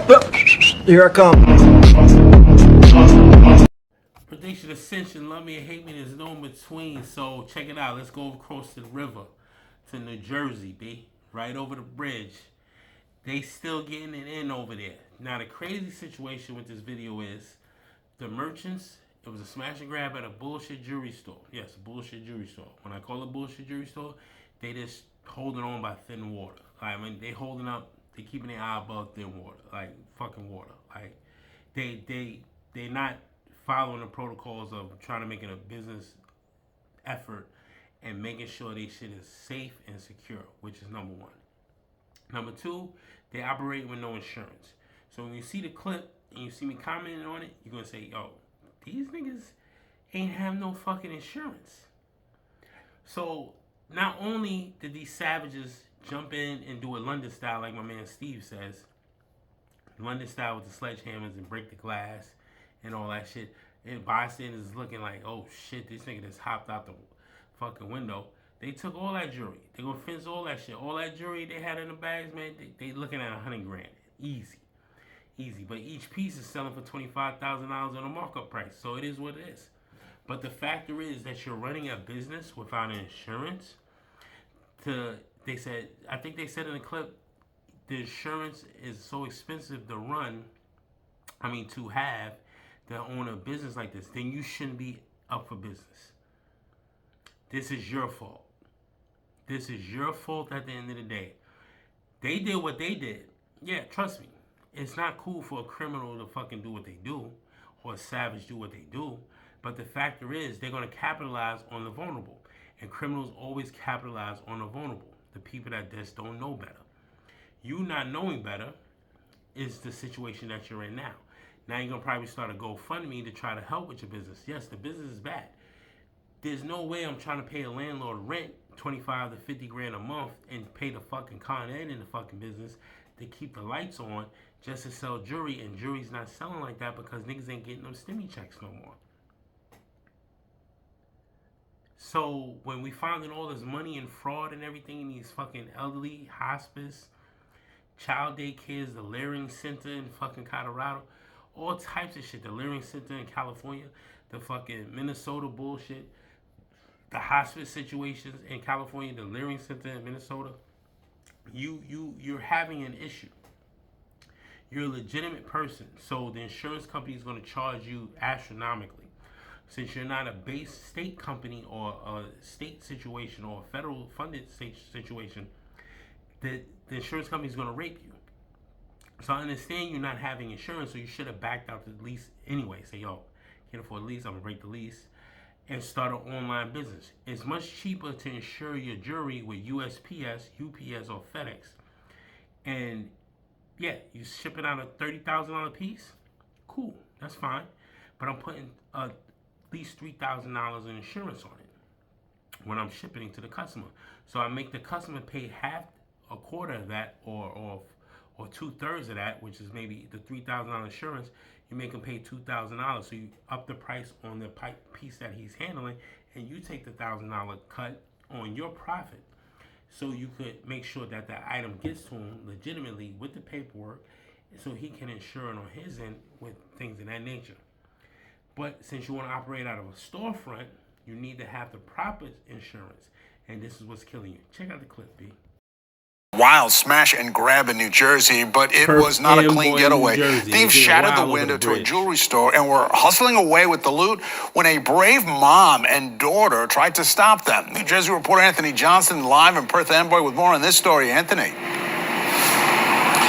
Here I come. Prediction Ascension, love me or hate me, there's no in between. So check it out. Let's go across the river to New Jersey, B. Right over the bridge. They still getting it in over there. Now the crazy situation with this video is the merchants, it was a smash and grab at a bullshit jewelry store. Yes, a bullshit jewelry store. When I call it bullshit jewelry store, they just holding on by thin water. I mean, they holding up, they keeping their eye above thin water, like fucking water. Like they not following the protocols of trying to make it a business effort and making sure they shit is safe and secure, which is number one. Number two, they operate with no insurance. So when you see the clip and you see me commenting on it, you're going to say, yo, these niggas ain't have no fucking insurance. So not only did these savages jump in and do it London style, like my man Steve says, London style with the sledgehammers and break the glass and all that shit, and bystanders is looking like, oh shit, this nigga just hopped out the fucking window. They took all that jewelry. They gonna fence all that shit. All that jewelry they had in the bags, man, they looking at $100 grand. Easy. But each piece is selling for $25,000 on a markup price. So it is what it is. But the factor is that you're running a business without insurance. I think they said in the clip, the insurance is so expensive to run, to have, to own a business like this, then you shouldn't be up for business. This is your fault. This is your fault at the end of the day. They did what they did. Yeah, trust me. It's not cool for a criminal to fucking do what they do, or a savage do what they do. But the factor is, they're going to capitalize on the vulnerable. And criminals always capitalize on the vulnerable. The people that just don't know better. You not knowing better is the situation that you're in now. Now you're going to probably start a GoFundMe to try to help with your business. Yes, the business is bad. There's no way I'm trying to pay a landlord rent 25 to 50 grand a month and pay the fucking Con Ed in the fucking business to keep the lights on just to sell jewelry, and jewelry's not selling like that because niggas ain't getting them stimmy checks no more. So when we finding all this money and fraud and everything in these fucking elderly hospice, child daycares, the Leering Center in fucking Colorado, all types of shit, the Leering Center in California, the fucking Minnesota bullshit, the hospice situations in California, the Leering Center in Minnesota, you're having an issue. You're a legitimate person, so the insurance company is going to charge you astronomically. Since you're not a base state company or a state situation or a federal funded situation, the insurance company is going to rape you. So I understand you're not having insurance, so you should have backed out the lease anyway. Say, yo, can't afford the lease, I'm going to break the lease and start an online business. It's much cheaper to insure your jewelry with USPS, UPS, or FedEx. And yeah, you ship it out a $30,000 piece. Cool, that's fine. But I'm putting at least $3,000 in insurance on it when I'm shipping it to the customer. So I make the customer pay half, a quarter of that, or 2/3 of that, which is maybe the $3,000 insurance. You make him pay $2,000, so you up the price on the piece that he's handling, and you take the $1,000 cut on your profit. So you could make sure that the item gets to him legitimately with the paperwork, so he can insure it on his end with things of that nature. But since you want to operate out of a storefront, you need to have the proper insurance, and this is what's killing you. Check out the clip, B. Wild smash and grab in New Jersey, but it was not a clean getaway. Thieves shattered the window to a jewelry store and were hustling away with the loot when a brave mom and daughter tried to stop them. New Jersey reporter Anthony Johnson live in Perth Amboy with more on this story. Anthony.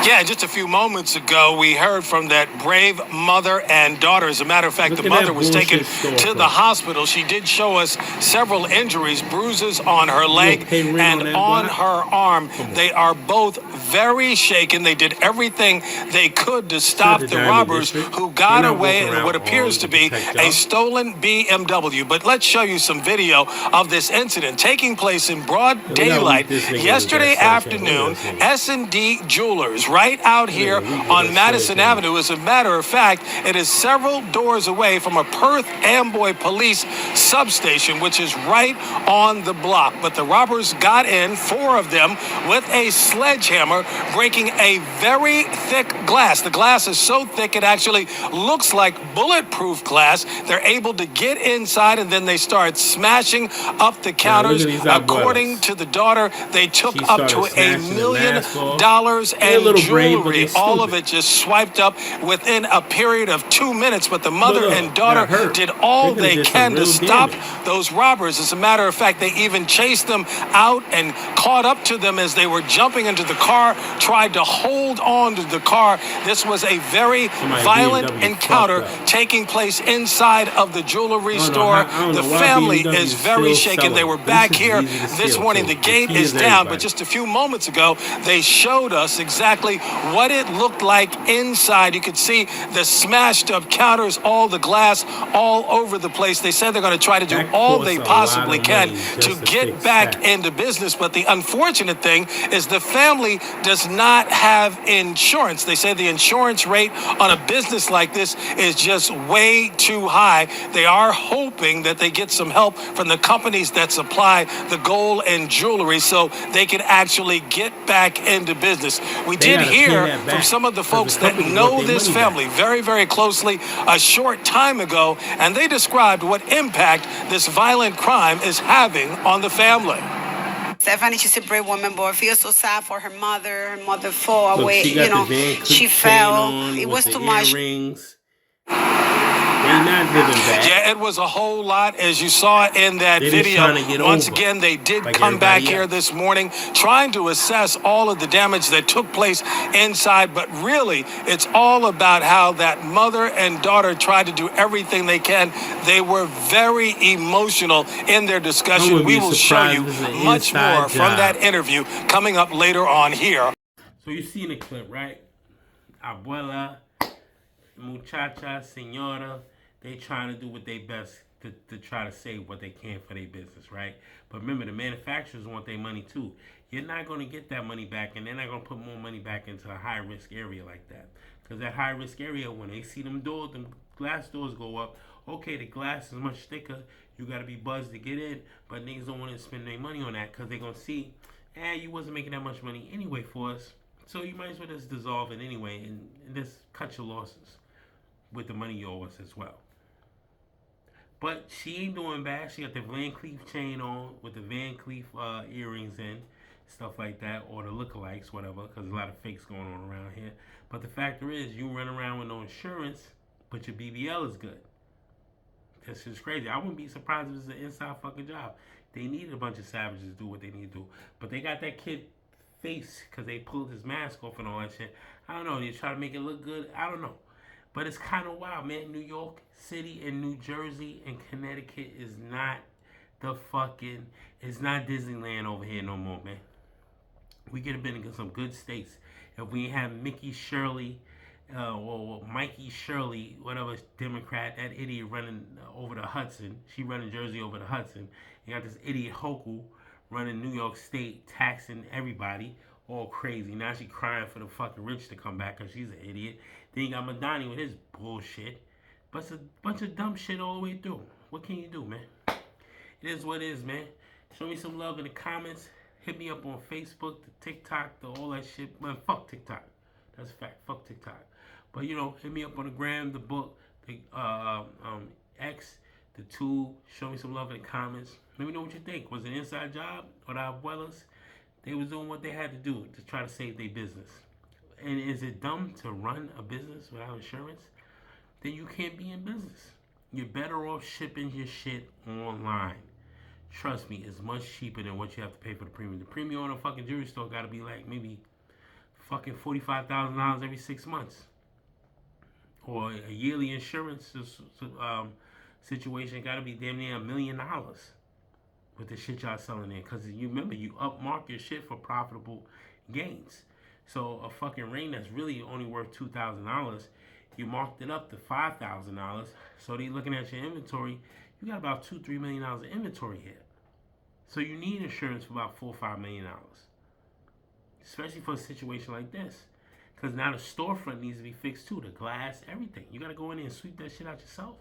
Yeah, just a few moments ago, we heard from that brave mother and daughter. As a matter of fact, the mother was taken to the hospital. She did show us several injuries, bruises on her leg and on her arm. They are both very shaken. They did everything they could to stop the robbers who got away in what appears to be a stolen BMW. But let's show you some video of this incident taking place in broad daylight yesterday afternoon. S&D Jewelers right out here on Madison Avenue. As a matter of fact, it is several doors away from a Perth Amboy Police substation, which is right on the block. But the robbers got in, 4 of them, with a sledgehammer, breaking a very thick glass. The glass is so thick it actually looks like bulletproof glass. They're able to get inside, and then they start smashing up the counters. According to the daughter, they took up to $1 million and jewelry. All of it just swiped up within a period of 2 minutes. But the mother and daughter did all they can to stop those robbers. As a matter of fact, they even chased them out and caught up to them as they were jumping into the car, tried to hold on to the car. This was a very violent encounter taking place inside of the jewelry store. The family is very shaken. They were back here this morning. The gate is down, but just a few moments ago, they showed us exactly what it looked like inside. You could see the smashed up counters, all the glass all over the place. They said they're going to try to do all they possibly can to get back into business, but the unfortunate thing is the family does not have insurance. They say the insurance rate on a business like this is just way too high. They are hoping that they get some help from the companies that supply the gold and jewelry so they can actually get back into business. We did hear from some of the folks that know this family very, very closely a short time ago, and they described what impact this violent crime is having on the family. Stephanie, she's a brave woman, but I feel so sad for her mother. Her mother fell away, she fell. It was too much. Yeah, it was a whole lot, as you saw in that video. Once again, they did come back here this morning trying to assess all of the damage that took place inside. But really, it's all about how that mother and daughter tried to do everything they can. They were very emotional in their discussion. We will show you much more from that interview coming up later on here. So you see in the clip, right? Abuela, muchacha, senora, they trying to do what they best to try to save what they can for their business, right? But remember, the manufacturers want their money too. You're not going to get that money back, and they're not going to put more money back into a high-risk area like that. Because that high-risk area, when they see them doors, them glass doors go up, okay, the glass is much thicker. You got to be buzzed to get in, but niggas don't want to spend their money on that because they're going to see, you wasn't making that much money anyway for us. So you might as well just dissolve it anyway and just cut your losses with the money you owe us as well. But she ain't doing bad. She got the Van Cleef chain on with the Van Cleef earrings in, stuff like that, or the lookalikes, whatever, because a lot of fakes going on around here. But the factor is, you run around with no insurance, but your BBL is good. That's just crazy. I wouldn't be surprised if it's an inside fucking job. They needed a bunch of savages to do what they need to do. But they got that kid face because they pulled his mask off and all that shit. I don't know. They try to make it look good. I don't know. But it's kind of wild, man. New York City and New Jersey and Connecticut is not it's not Disneyland over here no more, man. We could have been in some good states if we had Mickey Shirley or Mikey Shirley, whatever Democrat, that idiot running over the Hudson. She running Jersey over the Hudson. You got this idiot Hochul running New York State, taxing everybody, all crazy. Now she crying for the fucking rich to come back because she's an idiot. Then you got Madani with his bullshit. But it's a bunch of dumb shit all the way through. What can you do, man? It is what it is, man. Show me some love in the comments. Hit me up on Facebook, the TikTok, all that shit. Man, fuck TikTok. That's a fact. Fuck TikTok. But, hit me up on the gram, the book, the X, the tool. Show me some love in the comments. Let me know what you think. Was it an inside job or the abuelas? They was doing what they had to do to try to save their business. And is it dumb to run a business without insurance? Then you can't be in business. You're better off shipping your shit online. Trust me, it's much cheaper than what you have to pay for the premium. The premium on a fucking jewelry store got to be like maybe fucking $45,000 every 6 months. Or a yearly insurance situation got to be damn near $1 million with the shit y'all selling there. Because you remember, you upmark your shit for profitable gains. So a fucking ring that's really only worth $2,000, you marked it up to $5,000. So they looking at your inventory, you got about $2-3 million of inventory here. So you need insurance for about $4 or $5 million, especially for a situation like this. Because now the storefront needs to be fixed too. The glass, everything. You got to go in there and sweep that shit out yourself.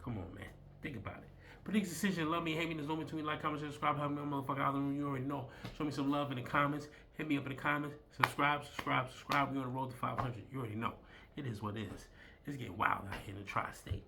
Come on, man. Think about it. Predict decision. Love me, hate me. There's no between. Like, comment, subscribe. Help me, motherfucker. Out of the room. You already know. Show me some love in the comments. Hit me up in the comments. Subscribe. We're on the road to 500. You already know. It is what it is. It's getting wild out here in the tri-state.